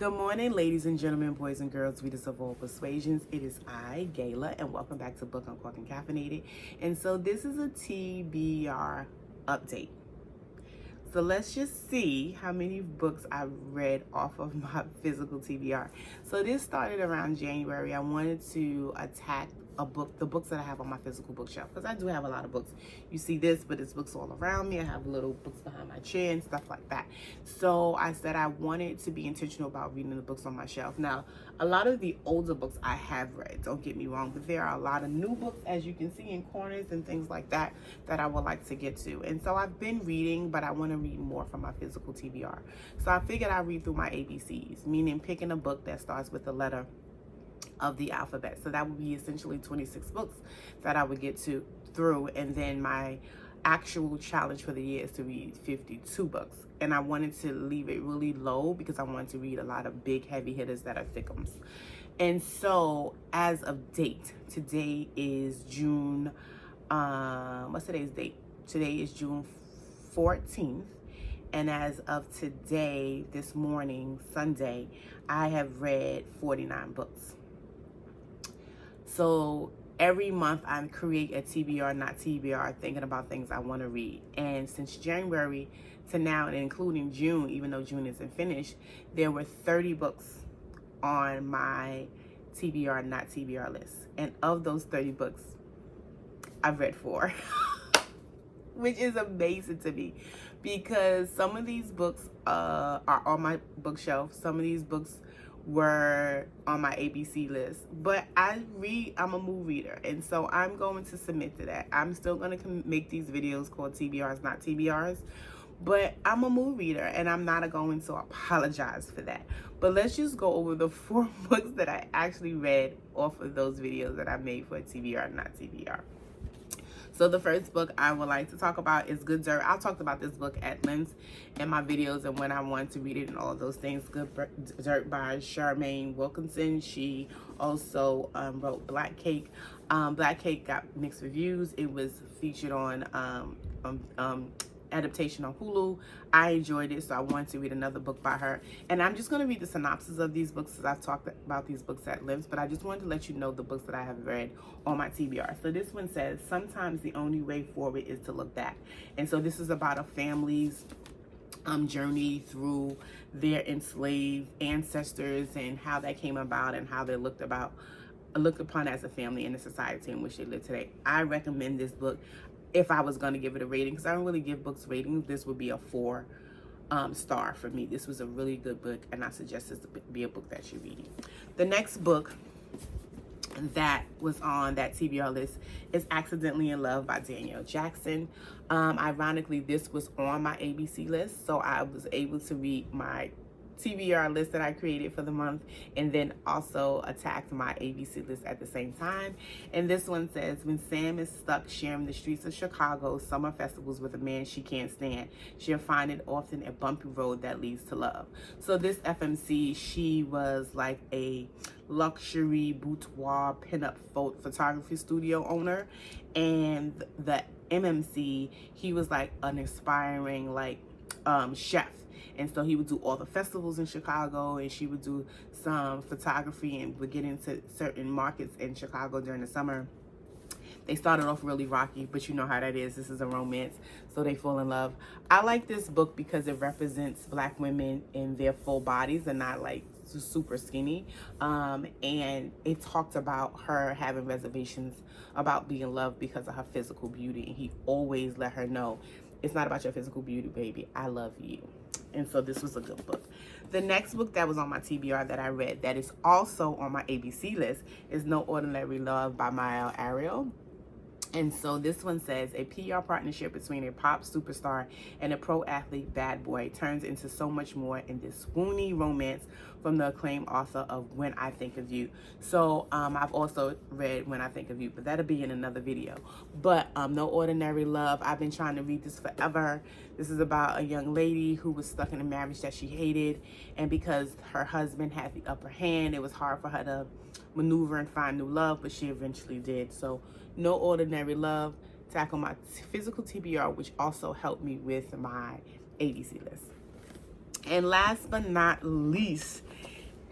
Good morning, ladies and gentlemen, boys and girls, readers of all persuasions. It is I, Gayla, and welcome back to Book Uncorked and Caffeinated. And so this is a TBR update. So let's just see how many books I've read off of my physical TBR. So this started around January. I wanted to attack the books that I have on my physical bookshelf, because I do have a lot of books. You see this, but it's books all around me. I have little books behind my chair and stuff like that. So I said I wanted to be intentional about reading the books on my shelf. Now, a lot of the older books I have read, don't get me wrong, but there are a lot of new books, as you can see, in corners and things like that, that I would like to get to. And so I've been reading, but I want to read more from my physical TBR. So I figured I'd read through my ABCs, meaning picking a book that starts with the letter of the alphabet. So that would be essentially 26 books that I would get through, and then my actual challenge for the year is to read 52 books. And I wanted to leave it really low because I wanted to read a lot of big heavy hitters that are thickums. And so as of date, today is June, what's today's date? Today is June 14th. And as of today, this morning, Sunday, I have read 49 books. So every month I create a TBR, not TBR, thinking about things I want to read. And since January to now, and including June, even though June isn't finished, there were 30 books on my TBR, not TBR list. And of those 30 books, I've read 4, which is amazing to me, because some of these books are on my bookshelf. Some of these books were on my ABC list, but I'm a mood reader, and so I'm going to submit to that. I'm still going to make these videos called TBRs, not TBRs, but I'm a mood reader, and I'm not going to apologize for that. But let's just go over the 4 books that I actually read off of those videos that I made for TBR, not TBR. So the first book I would like to talk about is Good Dirt. I'll talk about this book at length in my videos and when I want to read it and all of those things. Good Dirt by Charmaine Wilkinson. She also wrote Black Cake. Black Cake got mixed reviews. It was featured on adaptation on Hulu. I enjoyed it, so I wanted to read another book by her. And I'm just going to read the synopsis of these books, because I've talked about these books at length, but I just wanted to let you know the books that I have read on my TBR. So this one says, sometimes the only way forward is to look back. And so this is about a family's journey through their enslaved ancestors and how that came about and how they're looked upon as a family in the society in which they live today. I recommend this book. If I was going to give it a rating, because I don't really give books ratings, this would be a 4 star for me. This was a really good book, and I suggest this to be a book that you read. The next book that was on that TBR list is Accidentally in Love by Danielle Jackson. Ironically, this was on my ABC list, so I was able to read my TBR list that I created for the month, and then also attacked my ABC list at the same time. And this one says, when Sam is stuck sharing the streets of Chicago's summer festivals with a man she can't stand, she'll find it often a bumpy road that leads to love. So this FMC, she was like a luxury boudoir pinup photography studio owner, and the MMC, he was like an inspiring chef. And so he would do all the festivals in Chicago, and she would do some photography and would get into certain markets in Chicago during the summer. They started off really rocky, but you know how that is. This is a romance, so they fall in love. I like this book because it represents Black women in their full bodies and not like super skinny. And it talked about her having reservations about being loved because of her physical beauty. And he always let her know, it's not about your physical beauty, baby. I love you. And so this was a good book. The next book that was on my TBR that I read that is also on my ABC list is No Ordinary Love by Mael Ariel. And so this one says, a PR partnership between a pop superstar and a pro athlete bad boy turns into so much more in this swoony romance from the acclaimed author of When I Think of You. So I've also read When I Think of You, but that'll be in another video. But No Ordinary Love, I've been trying to read this forever. This is about a young lady who was stuck in a marriage that she hated, and because her husband had the upper hand, it was hard for her to maneuver and find new love, but she eventually did. So No Ordinary Love, tackle my physical TBR, which also helped me with my ABC list. And last but not least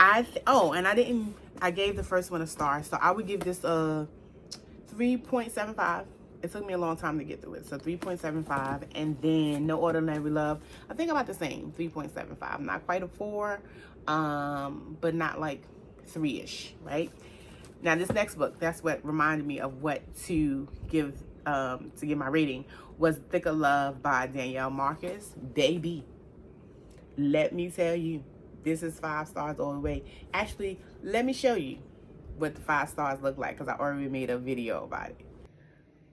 I gave the first one a star, so I would give this a 3.75. It took me a long time to get through it, so 3.75. And then No Ordinary Love, I think about the same, 3.75. Not quite a 4, but not like 3-ish, right? Now this next book, that's what reminded me of what to give my rating, was Thick of Love by Danielle Marcus. Baby, let me tell you, this is 5 stars all the way. Actually, let me show you what the 5 stars look like, because I already made a video about it.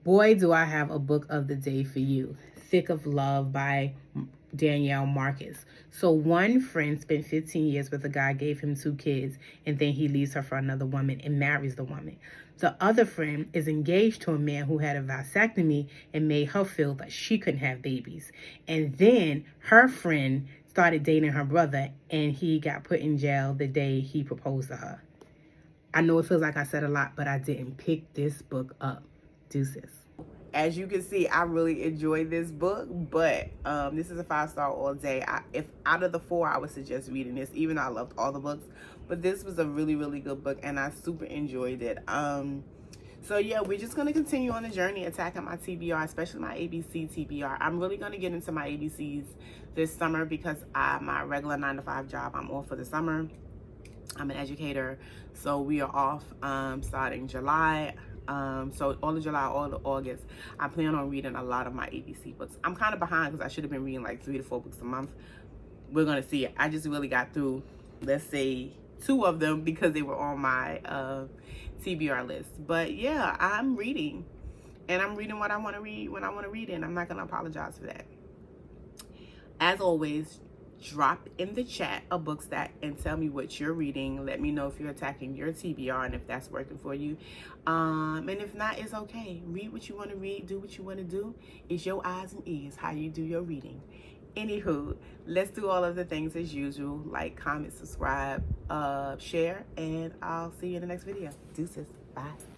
Boy, do I have a book of the day for you. Thick of Love by Danielle Marcus. So one friend spent 15 years with a guy, gave him 2 kids, and then he leaves her for another woman and marries the woman. The other friend is engaged to a man who had a vasectomy and made her feel that she couldn't have babies. And then her friend started dating her brother, and he got put in jail the day he proposed to her. I know it feels like I said a lot, but I didn't pick this book up. Deuces. As you can see, I really enjoyed this book, but this is a 5-star all day. If out of the 4, I would suggest reading this, even though I loved all the books. But this was a really, really good book, and I super enjoyed it. So yeah, we're just going to continue on the journey attacking my TBR, especially my ABC TBR. I'm really going to get into my ABCs this summer because my regular 9-to-5 job, I'm off for the summer. I'm an educator, so we are off starting July. So all of July, all of August, I plan on reading a lot of my ABC books. I'm kind of behind because I should have been reading like 3 to 4 books a month. We're going to see. I just really got through, let's say, 2 of them because they were on my TBR list. But yeah, I'm reading, and I'm reading what I want to read when I want to read it, and I'm not going to apologize for that. As always, drop in the chat a book stack and tell me what you're reading. Let me know if you're attacking your TBR and if that's working for you. And if not, it's okay. Read what you want to read. Do what you want to do. It's your eyes and ears how you do your reading. Anywho, let's do all of the things as usual. Like, comment, subscribe, share, and I'll see you in the next video. Deuces. Bye.